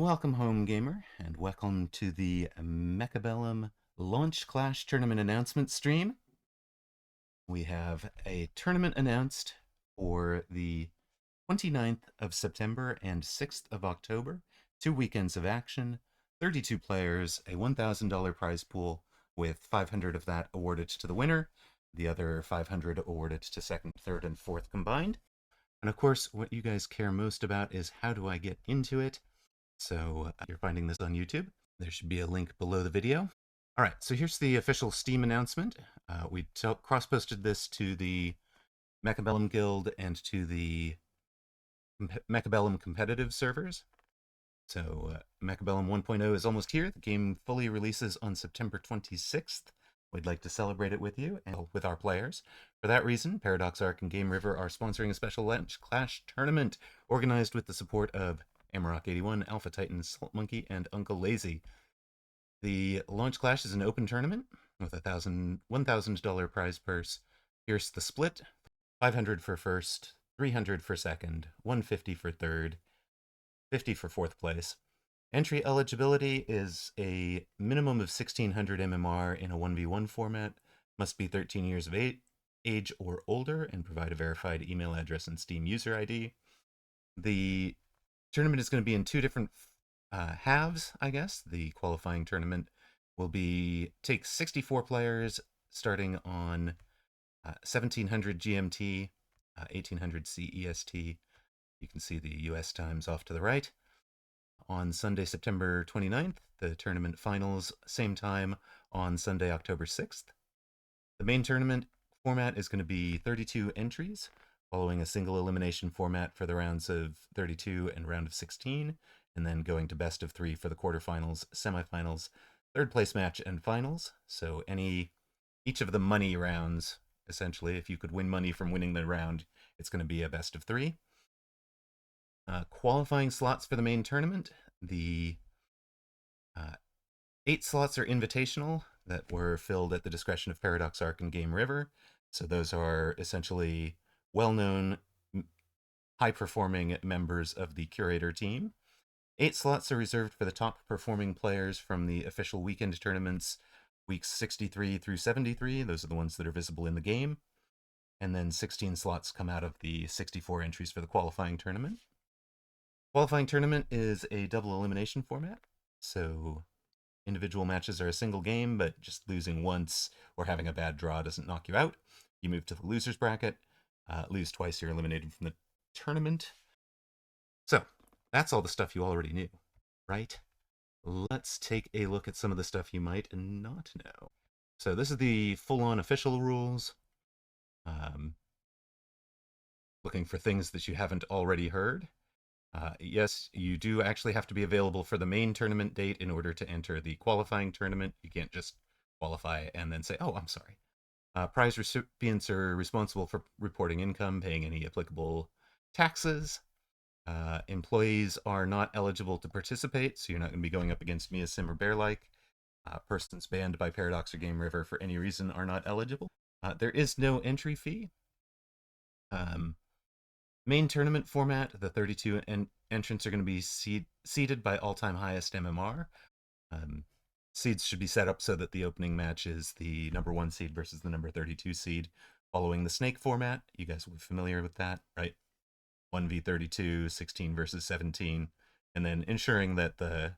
Welcome home, gamer, and welcome to the Mechabellum Launch Clash Tournament announcement stream. We have a tournament announced for the 29th of September and 6th of October, 2 weekends of action, 32 players, a $1,000 prize pool with 500 of that awarded to the winner, the other 500 awarded to second, third, and fourth combined. And of course, what you guys care most about is how do I get into it? So you're finding this on YouTube. There should be a link below the video. All right, so here's the official Steam announcement. We cross-posted this to the Mechabellum Guild and to the Mechabellum competitive servers. So Mechabellum 1.0 is almost here. The game fully releases on September 26th. We'd like to celebrate it with you and with our players. For that reason, Paradox Arc and Game River are sponsoring a special Launch Clash tournament organized with the support of Amarok81, Alpha Titan, Salt Monkey, and Uncle Lazy. The Launch Clash is an open tournament with a $1,000 prize purse. Here's the split: 500 for first, 300 for second, 150 for third, 50 for fourth place. Entry eligibility is a minimum of 1600 MMR in a 1v1 format, must be 13 years of age or older, and provide a verified email address and Steam user ID. The tournament is going to be in two different halves, I guess. The qualifying tournament will take 64 players starting on 1700 GMT, 1800 CEST. You can see the US times off to the right. On Sunday, September 29th, the tournament finals, same time on Sunday, October 6th. The main tournament format is going to be 32 entries, following a single elimination format for the rounds of 32 and round of 16, and then going to best of 3 for the quarterfinals, semifinals, third place match, and finals. So each of the money rounds, essentially, if you could win money from winning the round, it's going to be a best of 3. Qualifying slots for the main tournament. The 8 slots are invitational that were filled at the discretion of Paradox Arc and Game River. So those are essentially well-known, high-performing members of the curator team. 8 slots are reserved for the top-performing players from the official weekend tournaments, weeks 63 through 73. Those are the ones that are visible in the game. And then 16 slots come out of the 64 entries for the qualifying tournament. Qualifying tournament is a double elimination format, so individual matches are a single game, but just losing once or having a bad draw doesn't knock you out. You move to the loser's bracket. Lose twice, you're eliminated from the tournament. So that's all the stuff you already knew, right? Let's take a look at some of the stuff you might not know. So this is the full-on official rules. Looking for things that you haven't already heard. Yes, you do actually have to be available for the main tournament date in order to enter the qualifying tournament. You can't just qualify and then say, oh, I'm sorry. Prize recipients are responsible for reporting income, paying any applicable taxes. Employees are not eligible to participate, so you're not going to be going up against me as Sim or Bear-like. Persons banned by Paradox or Game River for any reason are not eligible. There is no entry fee. Main tournament format, the 32 entrants are going to be seeded by all-time highest MMR. Seeds should be set up so that the opening match is the number 1 seed versus the number 32 seed, following the snake format. You guys will be familiar with that, right? 1v32, 16 versus 17, and then ensuring that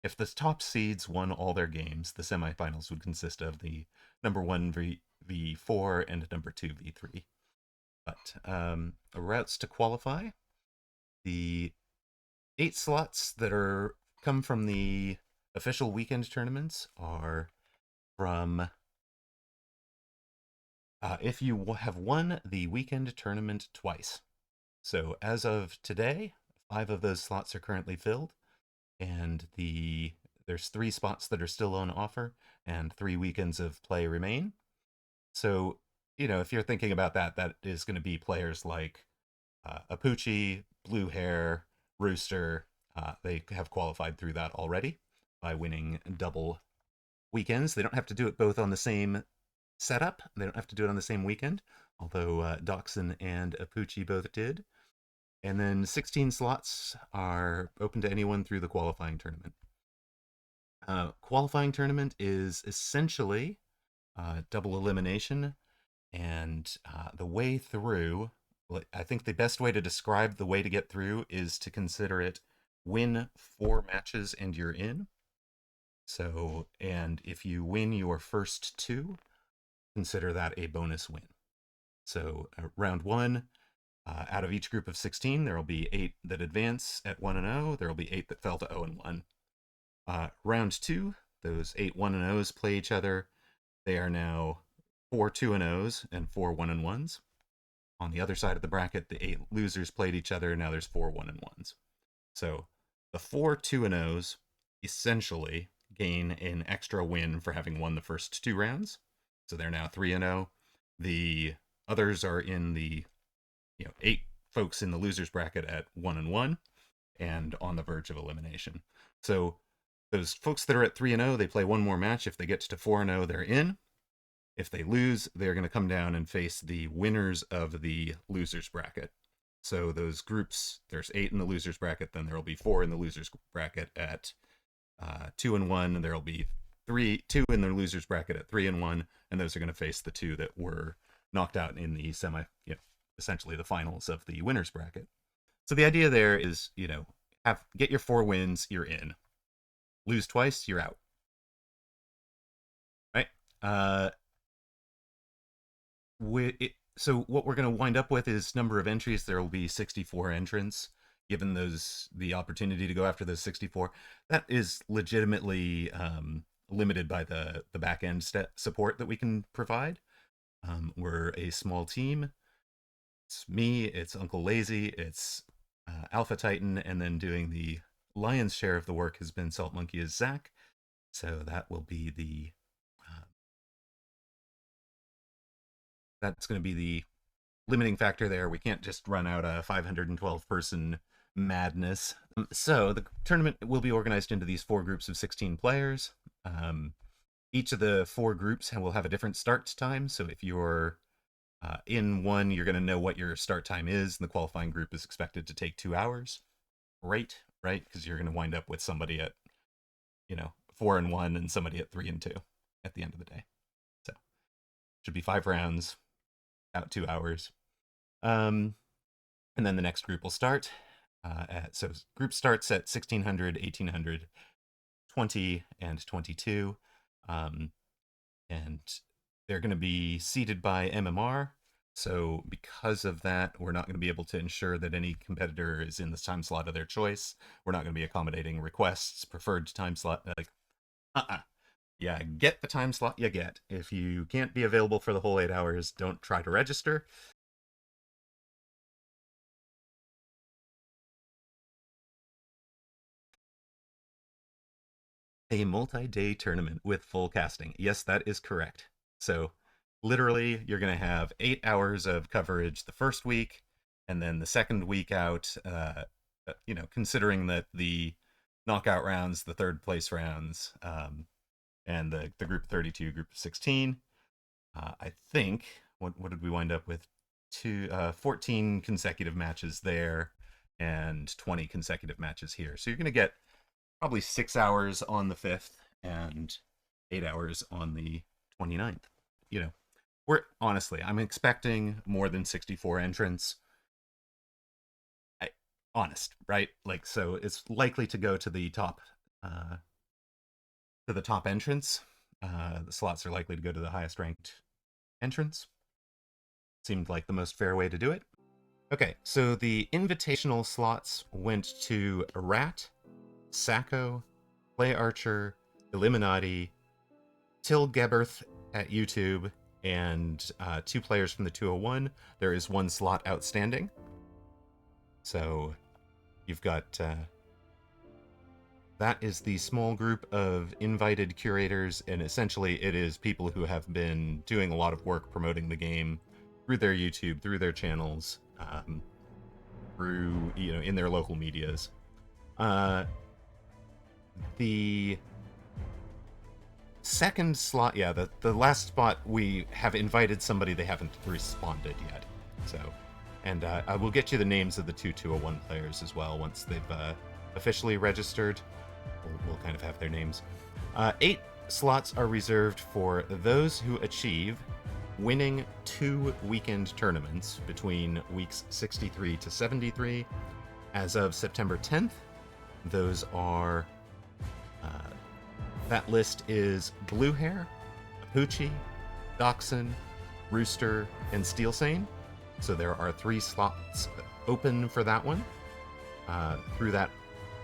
if the top seeds won all their games, the semifinals would consist of the number 1 v4 and number 2 v3. But routes to qualify. The 8 slots that come from the official weekend tournaments are from if you have won the weekend tournament twice. So as of today, 5 of those slots are currently filled, and there's 3 spots that are still on offer, and 3 weekends of play remain. So, if you're thinking about that, that is going to be players like Apucci, Blue Hair, Rooster. They have qualified through that already by winning double weekends. They don't have to do it both on the same setup. They don't have to do it on the same weekend, although Doxson and Apucci both did. And then 16 slots are open to anyone through the qualifying tournament. Qualifying tournament is essentially double elimination, and the way through, I think the best way to describe the way to get through is to consider it win 4 matches and you're in. So, and if you win your first 2, consider that a bonus win. So, round 1, out of each group of 16, there will be 8 that advance at 1-0. There will be 8 that fell to 0-1. Round 2, those 8 1-0s play each other. They are now 4 2-0s and 4 1-1s. On the other side of the bracket, the 8 losers played each other. Now there's 4 1-1s. So the 4 2-0s essentially gain an extra win for having won the first 2 rounds. So they're now 3-0. The others are in the 8 folks in the losers bracket at 1-1 and on the verge of elimination. So those folks that are at 3-0, they play one more match. If they get to 4-0, they're in. If they lose, they're going to come down and face the winners of the losers bracket. So those groups, there's 8 in the losers bracket, then there will be 4 in the losers bracket at 2-1, and there will be 2 in the losers bracket at 3-1, and those are going to face the 2 that were knocked out in the essentially the finals of the winners bracket. So the idea there is, get your 4 wins, you're in. Lose twice, you're out. Right? So what we're going to wind up with is number of entries. There will be 64 entrants, given the opportunity to go after those 64. That is legitimately limited by the back end support that we can provide. We're a small team. It's me, it's Uncle Lazy, it's Alpha Titan, and then doing the lion's share of the work has been Salt Monkey as Zach. So that will be that's going to be the limiting factor there. We can't just run out a 512 person madness. So the tournament will be organized into these 4 groups of 16 players. Each of the 4 groups will have a different start time. So if you're in one, you're going to know what your start time is, and the qualifying group is expected to take 2 hours. Right? Because you're going to wind up with somebody at 4-1 and somebody at 3-2 at the end of the day. So should be 5 rounds, about 2 hours. And then the next group will start. So group starts at 1600, 1800, 20, and 22. And they're going to be seeded by MMR. So because of that, we're not going to be able to ensure that any competitor is in the time slot of their choice. We're not going to be accommodating requests, preferred time slot. Yeah, get the time slot you get. If you can't be available for the whole 8 hours, don't try to register. A multi-day tournament with full casting. Yes, that is correct. So literally, you're going to have 8 hours of coverage the first week, and then the second week out, considering that the knockout rounds, the third place rounds, and the group 32, group 16, I think, what did we wind up with? 14 consecutive matches there and 20 consecutive matches here. So you're going to get probably 6 hours on the 5th and 8 hours on the 29th. I'm expecting more than 64 entrants. Honest, right? So it's likely to go to the top entrance. The slots are likely to go to the highest ranked entrance. Seemed like the most fair way to do it. Okay, so the invitational slots went to Rat, Sacco, Play Archer, Illuminati, Till Geberth at YouTube, and 2 players from the 201. There is 1 slot outstanding. So you've got that is the small group of invited curators, and essentially it is people who have been doing a lot of work promoting the game through their YouTube, through their channels, through in their local medias. The second slot, the last spot, we have invited somebody, they haven't responded yet. So And I will get you the names of the 201 players as well once they've officially registered. We'll kind of have their names. 8 slots are reserved for those who achieve winning 2 weekend tournaments between weeks 63 to 73. As of September 10th, those are... that list is Blue Hair, Apuchi, Dachshund, Rooster, and Steelsane. So there are 3 slots open for that one through that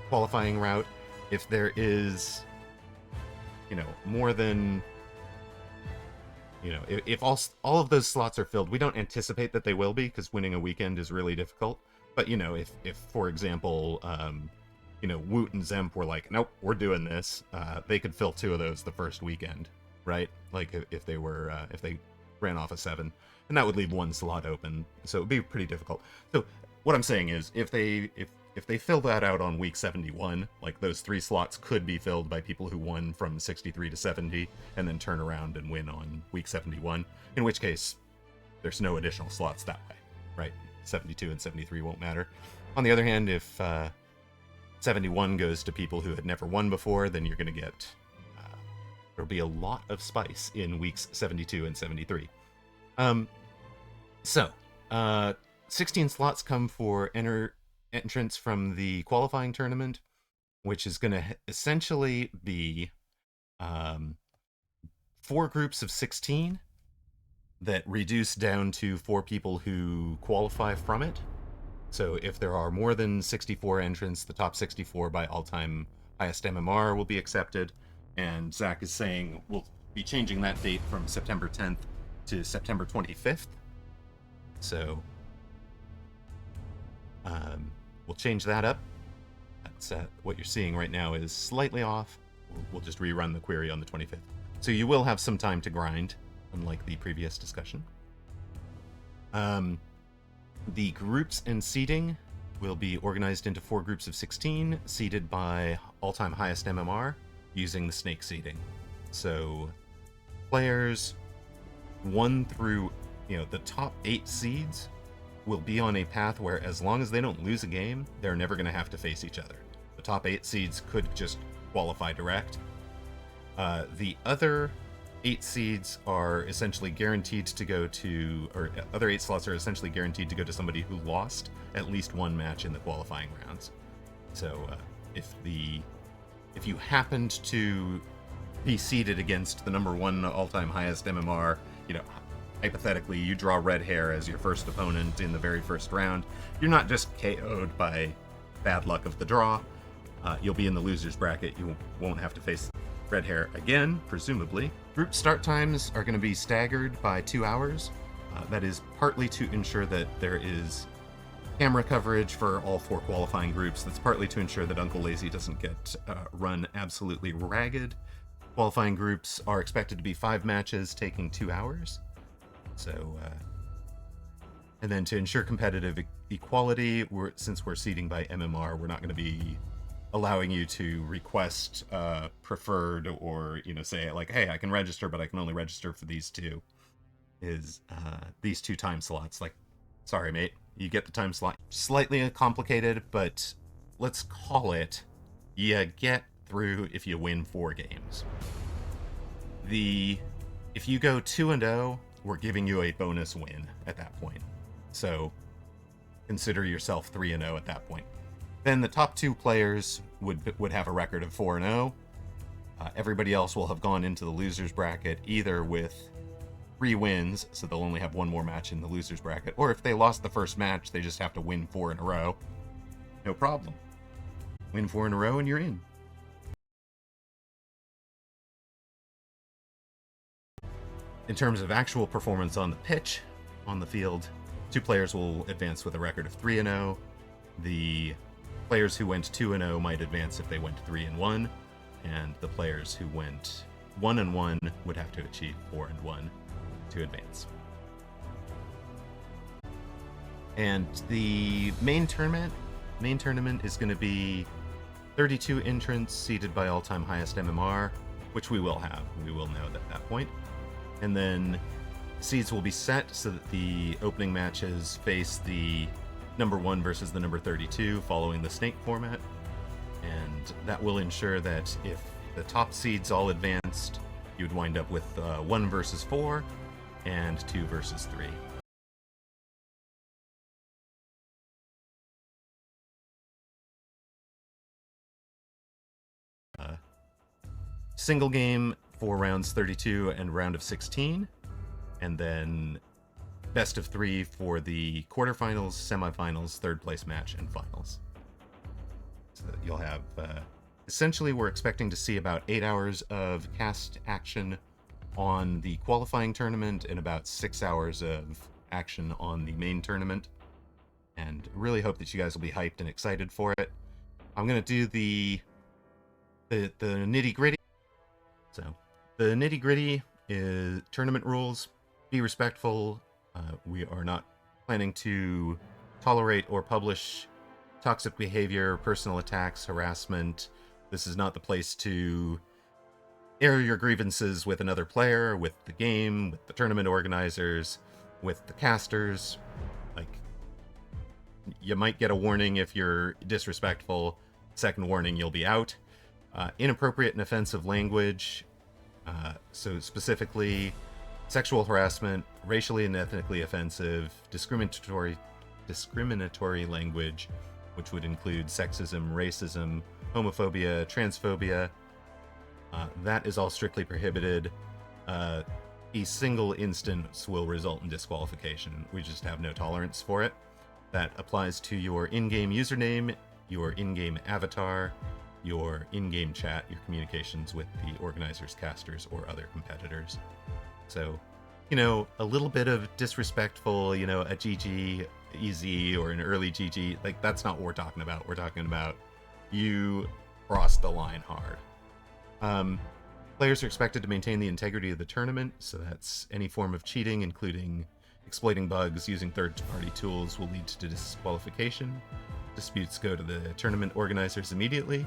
qualifying route. If there is, more than, if all of those slots are filled, we don't anticipate that they will be, because winning a weekend is really difficult. But, if for example, Woot and Zemp were like, nope, we're doing this, they could fill 2 of those the first weekend, right? Like if they ran off a 7, and that would leave 1 slot open, so it would be pretty difficult. So what I'm saying is, if they fill that out on week 71, like those 3 slots could be filled by people who won from 63 to 70 and then turn around and win on week 71, in which case there's no additional slots that way, right? 72 and 73 won't matter. On the other hand, if 71 goes to people who had never won before, then you're going to get there'll be a lot of spice in weeks 72 and 73. 16 slots come for entrance from the qualifying tournament, which is going to essentially be 4 groups of 16 that reduce down to 4 people who qualify from it. So if there are more than 64 entrants, the top 64 by all-time highest MMR will be accepted. And Zach is saying we'll be changing that date from September 10th to September 25th. So we'll change that up. That's what you're seeing right now is slightly off. We'll just rerun the query on the 25th. So you will have some time to grind, unlike the previous discussion. The groups and seeding will be organized into 4 groups of 16, seeded by all-time highest MMR, using the snake seeding. So players 1 through, the top 8 seeds will be on a path where, as long as they don't lose a game, they're never going to have to face each other. The top 8 seeds could just qualify direct. The other 8 seeds are essentially guaranteed to go to, or other 8 slots are essentially guaranteed to go to somebody who lost at least 1 match in the qualifying rounds. So if you happened to be seeded against the number 1 all-time highest MMR, hypothetically, you draw Red Hair as your first opponent in the very first round, you're not just KO'd by bad luck of the draw. You'll be in the loser's bracket. You won't have to face Red Hair again, presumably. Group start times are going to be staggered by 2 hours. That is partly to ensure that there is camera coverage for all 4 qualifying groups. That's partly to ensure that Uncle Lazy doesn't get run absolutely ragged. Qualifying groups are expected to be 5 matches, taking 2 hours. So, and then to ensure competitive equality, since we're seeding by MMR, we're not going to be allowing you to request preferred, or say like, hey, I can register, but I can only register for these 2. These 2 time slots? Like, sorry, mate, you get the time slot. Slightly complicated, but let's call it you get through if you win 4 games. If you go 2-0, we're giving you a bonus win at that point. So consider yourself 3-0 at that point. Then the top 2 players would have a record of 4-0. Everybody else will have gone into the loser's bracket either with 3 wins, so they'll only have 1 more match in the loser's bracket, or if they lost the first match, they just have to win 4 in a row. No problem. Win 4 in a row and you're in. In terms of actual performance on the pitch, on the field, 2 players will advance with a record of 3-0. The players who went 2-0 might advance if they went 3-1, and the players who went 1-1 would have to achieve 4-1 to advance. And the main tournament is going to be 32 entrants seeded by all-time highest MMR, which we will have. We will know at that point. And then Seeds will be set so that the opening matches face the number 1 versus the number 32 following the snake format. And that will ensure that if the top seeds all advanced, you would wind up with 1 versus 4 and 2 versus 3. Single game for rounds 32 and round of 16, and then best of 3 for the quarterfinals, semifinals, third place match, and finals. So you'll have, essentially we're expecting to see about 8 hours of cast action on the qualifying tournament and about 6 hours of action on the main tournament. And really hope that you guys will be hyped and excited for it. I'm going to do the nitty-gritty. So, the nitty-gritty is tournament rules. Be respectful. We are not planning to tolerate or publish toxic behavior, personal attacks, harassment. This is not the place to air your grievances with another player, with the game, with the tournament organizers, with the casters. Like, you might get a warning if you're disrespectful. Second warning, you'll be out. Inappropriate and offensive language, so specifically sexual harassment, racially and ethnically offensive, discriminatory language, which would include sexism, racism, homophobia, transphobia. That is all strictly prohibited. A single instance will result in disqualification. We just have no tolerance for it. That applies to your in-game username, your in-game avatar, your in-game chat, your communications with the organizers, casters, or other competitors. So, a little bit of disrespectful, a GG easy or an early GG, like, that's not what we're talking about. We're talking about you crossed the line hard. Players are expected to maintain the integrity of the tournament, so that's any form of cheating, including exploiting bugs, using third-party tools, will lead to disqualification. Disputes go to the tournament organizers immediately.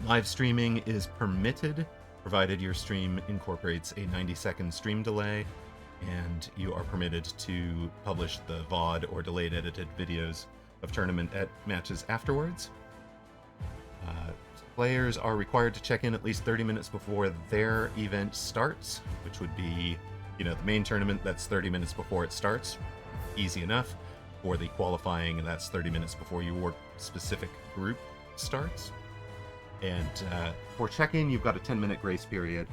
Live streaming is permitted, provided your stream incorporates a 90-second stream delay, and you are permitted to publish the VOD or delayed edited videos of tournament matches afterwards. Players are required to check in at least 30 minutes before their event starts, which would be, the main tournament, that's 30 minutes before it starts. Easy enough. For the qualifying, that's 30 minutes before your specific group starts. And for check-in, you've got a 10-minute grace period,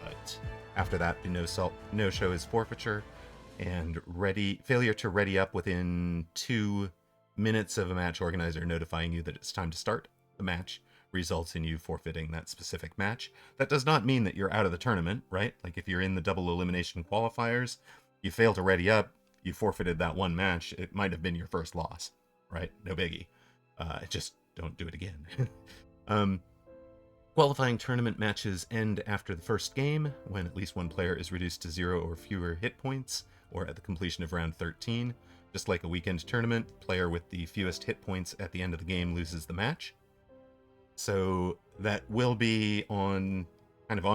but after that, the no-show is forfeiture, and failure to ready up within 2 minutes of a match organizer notifying you that it's time to start the match results in you forfeiting that specific match. That does not mean that you're out of the tournament, right? Like, if you're in the double elimination qualifiers, you fail to ready up, you forfeited that one match, it might have been your first loss, right? No biggie. Just don't do it again. Qualifying tournament matches end after the first game, when at least one player is reduced to 0 or fewer hit points, or at the completion of round 13. Just like a weekend tournament, player with the fewest hit points at the end of the game loses the match. So that will be on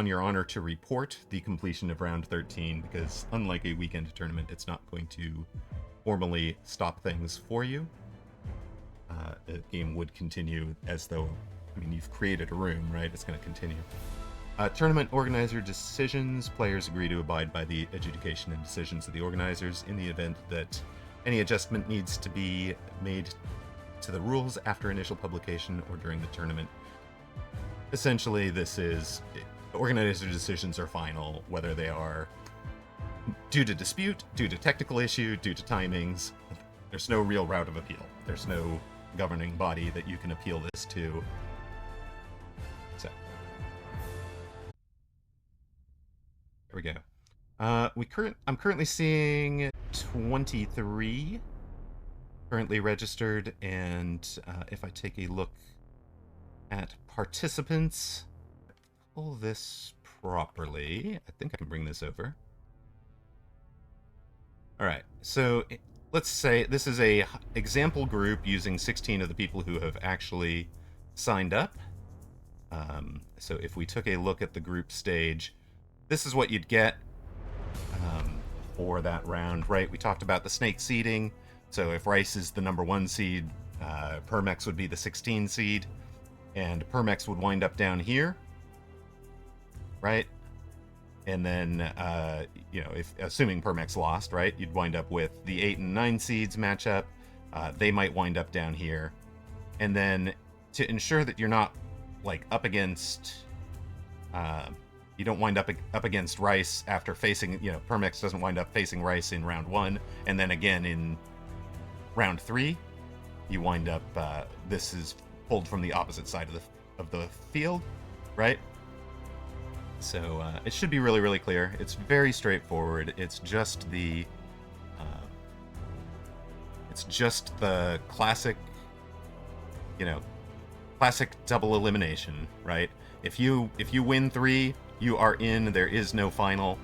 your honor to report the completion of round 13, because unlike a weekend tournament, it's not going to formally stop things for you. The game would continue as though, you've created a room, right? It's going to continue. Tournament organizer decisions. Players agree to abide by the adjudication and decisions of the organizers in the event that any adjustment needs to be made to the rules after initial publication or during the tournament. Essentially, this is... organizer decisions are final, whether they are due to dispute, due to technical issue, due to timings. There's no real route of appeal. There's no governing body that you can appeal this to. So, there we go. I'm currently seeing 23 currently registered, and if I take a look at participants, pull this properly. I think I can bring this over. All right, so let's say this is a example group using 16 of the people who have actually signed up. So if we took a look at the group stage, this is what you'd get. for that round, right? We talked about the snake seeding. So if Rice is the number 1 seed, Permex would be the 16 seed, and Permex would wind up down here, right? And then, if assuming Permex lost, right, you'd wind up with the 8 and 9 seeds matchup. They might wind up down here. And then to ensure that you're not like up against, you don't wind up against Rice after facing, Permex doesn't wind up facing Rice in round 1, and then again in round 3, you wind up. This is pulled from the opposite side of the field, right? So it should be really, really clear. It's very straightforward. It's just the classic, classic double elimination, right? If you win 3, you are in. There is no final,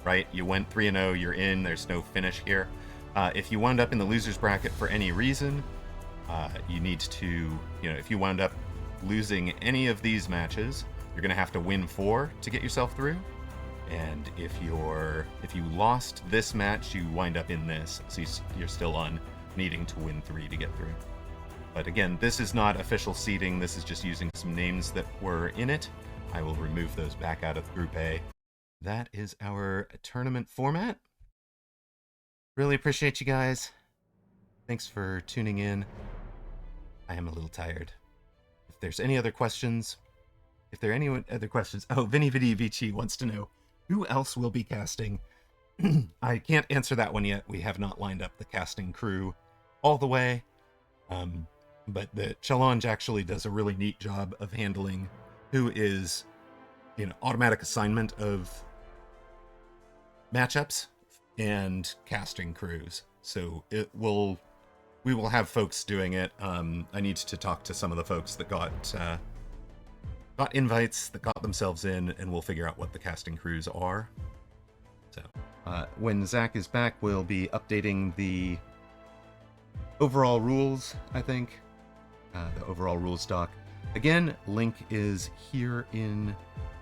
right? You went 3-0, you're in. There's no finish here. If you wound up in the losers bracket for any reason, you need to, if you wound up losing any of these matches, you're going to have to win 4 to get yourself through. And if you lost this match, you wind up in this. So you're still on needing to win 3 to get through. But again, this is not official seeding. This is just using some names that were in it. I will remove those back out of Group A. That is our tournament format. Really appreciate you guys. Thanks for tuning in. I am a little tired. If there's any other questions, oh, Vinny Vici wants to know, who else will be casting? I can't answer that one yet. We have not lined up the casting crew all the way. But the challenge actually does a really neat job of handling who is, automatic assignment of matchups and casting crews. So we will have folks doing it. I need to talk to some of the folks that got invites, that got themselves in, and we'll figure out what the casting crews are. So when Zach is back, we'll be updating the overall rules, I think. The overall rules doc. Again, link is here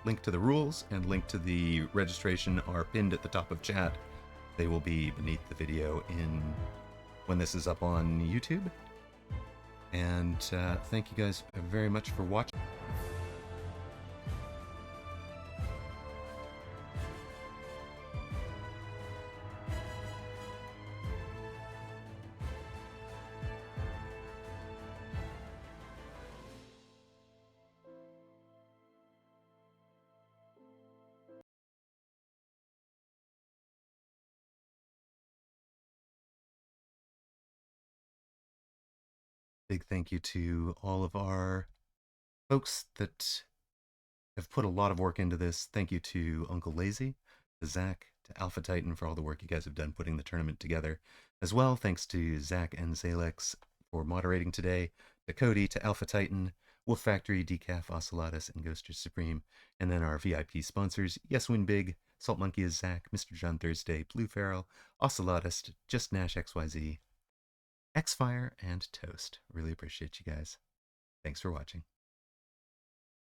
link to the rules and link to the registration are pinned at the top of chat. They will be beneath the video when this is up on YouTube. And thank you guys very much for watching. Big thank you to all of our folks that have put a lot of work into this. Thank you to Uncle Lazy, to Zach, to Alpha Titan for all the work you guys have done putting the tournament together. As well, thanks to Zach and Zalex for moderating today, to Cody, to Alpha Titan, Wolf Factory, Decaf, Ocellatus, and Ghoster Supreme. And then our VIP sponsors, Yes Win Big, Salt Monkey is Zach, Mr. John Thursday, Blue Feral, Ocellatus, Just Nash XYZ, Xfire, and Toast. Really appreciate you guys. Thanks for watching.